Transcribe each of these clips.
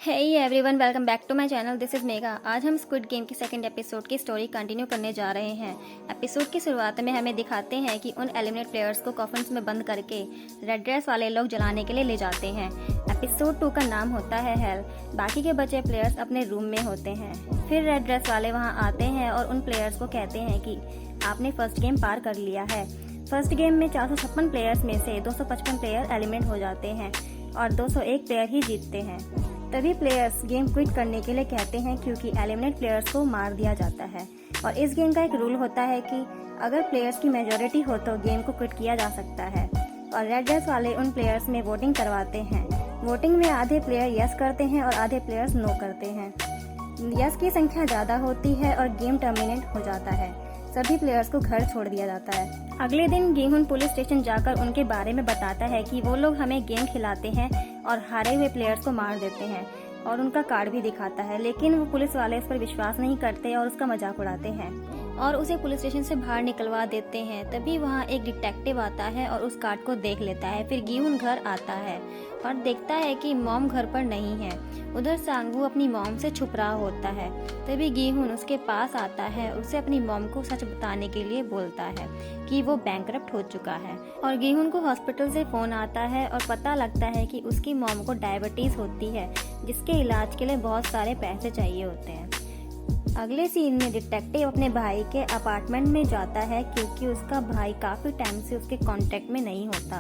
Hey everyone, welcome back to my channel. This is Megha. आज हम squid game की second episode की story continue करने जा रहे हैं। एपिसोड की शुरुआत में हमें दिखाते हैं कि उन एलिमिनेट प्लेयर्स को कॉफिन्स में बंद करके रेड ड्रेस वाले लोग जलाने के लिए ले जाते हैं। एपिसोड 2 का नाम होता है हेल। बाकी के बचे प्लेयर्स अपने रूम में होते हैं। फिर रेड ड्रेस वाले वहाँ आते हैं और उन प्लेयर्स को कहते हैं कि आपने फर्स्ट गेम पार कर लिया है। फर्स्ट गेम में 456 प्लेयर्स में से 255 प्लेयर एलिमिनेट हो जाते हैं और 201 प्लेयर ही जीतते हैं। तभी प्लेयर्स गेम क्विट करने के लिए कहते हैं क्योंकि एलिमिनेट प्लेयर्स को मार दिया जाता है। और इस गेम का एक रूल होता है कि अगर प्लेयर्स की मेजॉरिटी हो तो गेम को क्विट किया जा सकता है। और रेड ड्रेस वाले उन प्लेयर्स में वोटिंग करवाते हैं। वोटिंग में आधे प्लेयर यस करते हैं और आधे प्लेयर्स नो करते हैं। यस की संख्या ज़्यादा होती है और गेम टर्मिनेट हो जाता है। सभी प्लेयर्स को घर छोड़ दिया जाता है। अगले दिन गेहून पुलिस स्टेशन जाकर उनके बारे में बताता है कि वो लोग हमें गेम खिलाते हैं और हारे हुए प्लेयर्स को मार देते हैं और उनका कार्ड भी दिखाता है। लेकिन वो पुलिस वाले इस पर विश्वास नहीं करते और उसका मजाक उड़ाते हैं और उसे पुलिस स्टेशन से बाहर निकलवा देते हैं। तभी वहाँ एक डिटेक्टिव आता है और उस कार्ड को देख लेता है। फिर गेहून घर आता है और देखता है कि मॉम घर पर नहीं है। उधर सांगू अपनी मॉम से छुप रहा होता है। तभी गेहून उसके पास आता है और उसे अपनी मॉम को सच बताने के लिए बोलता है कि वो बैंकरप्ट हो चुका है। और गेहून को हॉस्पिटल से फोन आता है और पता लगता है कि उसकी मॉम को डायबिटीज होती है, जिसके इलाज के लिए बहुत सारे पैसे चाहिए होते हैं। अगले सीन में डिटेक्टिव अपने भाई के अपार्टमेंट में जाता है क्योंकि उसका भाई काफी टाइम से उसके कांटेक्ट में नहीं होता।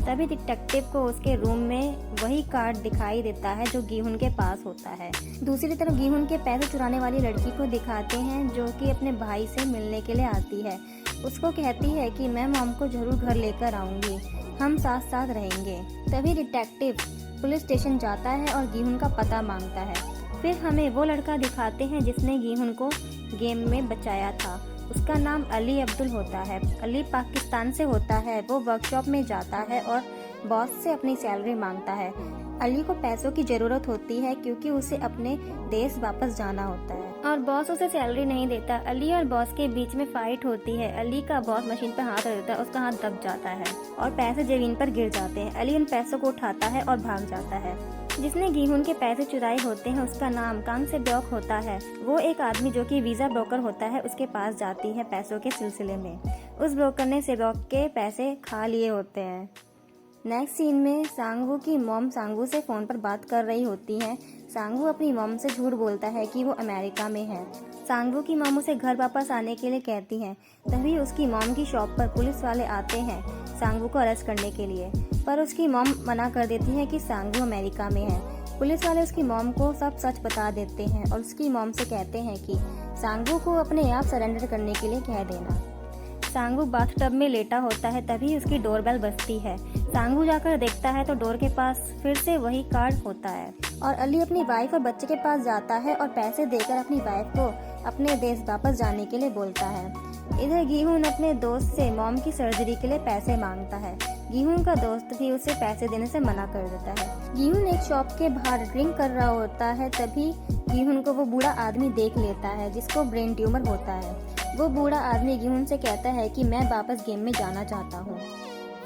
तभी डिटेक्टिव को उसके रूम में वही कार्ड दिखाई देता है जो गेहून के पास होता है। दूसरी तरफ गेहून के पैसे चुराने वाली लड़की को दिखाते हैं जो कि अपने भाई से मिलने के लिए आती है। उसको कहती है कि मैं मॉम को जरूर घर लेकर आऊंगी, हम साथ साथ रहेंगे। तभी डिटेक्टिव पुलिस स्टेशन जाता है और गेहून का पता मांगता है। फिर हमें वो लड़का दिखाते हैं जिसने गेहून को गेम में बचाया था। उसका नाम अली अब्दुल होता है। अली पाकिस्तान से होता है। वो वर्कशॉप में जाता है और बॉस से अपनी सैलरी मांगता है। अली को पैसों की जरूरत होती है क्योंकि उसे अपने देश वापस जाना होता है और बॉस उसे सैलरी नहीं देता। अली और बॉस के बीच में फाइट होती है। अली का बॉस मशीन पर हाथ रख देता है, उसका हाथ दब जाता है और पैसे जमीन पर गिर जाते हैं। अली उन पैसों को उठाता है और भाग जाता है। जिसने गेहून के पैसे चुराए होते हैं उसका नाम कान से ब्लॉक होता है। वो एक आदमी जो कि वीजा ब्रोकर होता है उसके पास जाती है पैसों के सिलसिले में। उस ब्रोकर ने सेबॉक के पैसे खा लिए होते हैं। नेक्स्ट सीन में सांगू की मॉम सांगू से फोन पर बात कर रही होती है। सांगू अपनी मॉम से झूठ बोलता है कि वो अमेरिका में है। सांगू की मॉम उसे घर वापस आने के लिए कहती हैं। तभी उसकी मॉम की शॉप पर पुलिस वाले आते हैं सांगू को अरेस्ट करने के लिए, पर उसकी मॉम मना कर देती है कि सांगू अमेरिका में है। पुलिस वाले उसकी मॉम को सब सच बता देते हैं और उसकी मॉम से कहते हैं कि सांगू को अपने आप सरेंडर करने के लिए कह देना। सांगू बाथटब में लेटा होता है। तभी उसकी डोरबेल बजती है। सांगू जाकर देखता है तो डोर के पास फिर से वही कार्ड होता है और अली अपनी वाइफ और बच्चे के पास जाता है और पैसे देकर अपनी वाइफ को अपने देश वापस जाने के लिए बोलता है। इधर गेहून अपने दोस्त से मॉम की सर्जरी के लिए पैसे मांगता है। गेहून का दोस्त भी उसे पैसे देने से मना कर देता है। गेहून एक शॉप के बाहर ड्रिंक कर रहा होता है। तभी गेहून को वो बूढ़ा आदमी देख लेता है जिसको ब्रेन ट्यूमर होता है। वो बूढ़ा आदमी गेहून से कहता है कि मैं वापस गेम में जाना चाहता हूँ।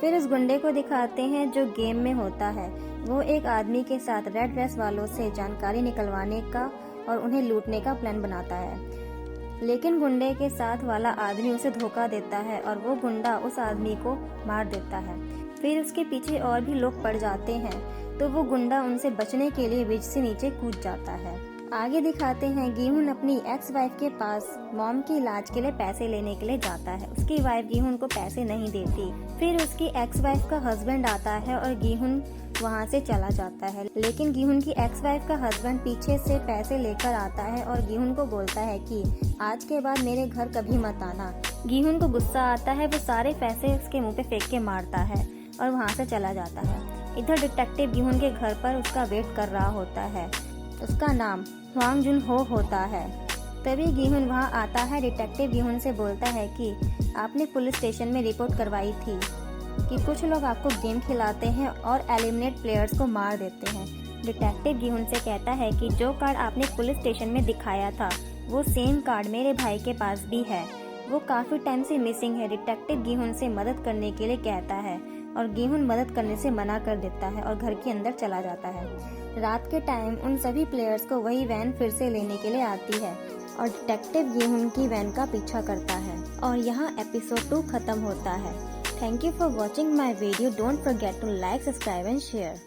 फिर उस गुंडे को दिखाते हैं जो गेम में होता है। वो एक आदमी के साथ रेड ड्रेस वालों से जानकारी निकलवाने का और उन्हें लूटने का प्लान बनाता है। लेकिन गुंडे के साथ वाला आदमी उसे धोखा देता है और वो गुंडा उस आदमी को मार देता है। फिर उसके पीछे और भी लोग पड़ जाते हैं तो वो गुंडा उनसे बचने के लिए ब्रिज से नीचे कूद जाता है। आगे दिखाते हैं गेहून अपनी एक्स वाइफ के पास मॉम के इलाज के लिए पैसे लेने के लिए जाता है। उसकी वाइफ गेहून को पैसे नहीं देती। फिर उसकी एक्स वाइफ का हस्बैंड आता है और गेहून वहाँ से चला जाता है। लेकिन गेहून की एक्स वाइफ का हस्बैंड पीछे से पैसे लेकर आता है और गेहून को बोलता है कि आज के बाद मेरे घर कभी मत आना। गेहून को गुस्सा आता है। वो सारे पैसे उसके मुंह पे फेंक के मारता है और वहाँ से चला जाता है। इधर डिटेक्टिव गेहून के घर पर उसका वेट कर रहा होता है। उसका नाम हुआंग जुन हो होता है। तभी गेहून वहाँ आता है। डिटेक्टिव गेहून से बोलता है कि आपने पुलिस स्टेशन में रिपोर्ट करवाई थी कि कुछ लोग आपको गेम खिलाते हैं और एलिमिनेट प्लेयर्स को मार देते हैं। डिटेक्टिव गेहून से कहता है कि जो कार्ड आपने पुलिस स्टेशन में दिखाया था वो सेम कार्ड मेरे भाई के पास भी है। वो काफ़ी टाइम से मिसिंग है। डिटेक्टिव गेहून से मदद करने के लिए कहता है। और गेहूं मदद करने से मना कर देता है और घर के अंदर चला जाता है। रात के टाइम उन सभी प्लेयर्स को वही वैन फिर से लेने के लिए आती है और डिटेक्टिव गेहूं की वैन का पीछा करता है और यहाँ एपिसोड 2 खत्म होता है। Thank you for watching my video. Don't forget to like, subscribe and share.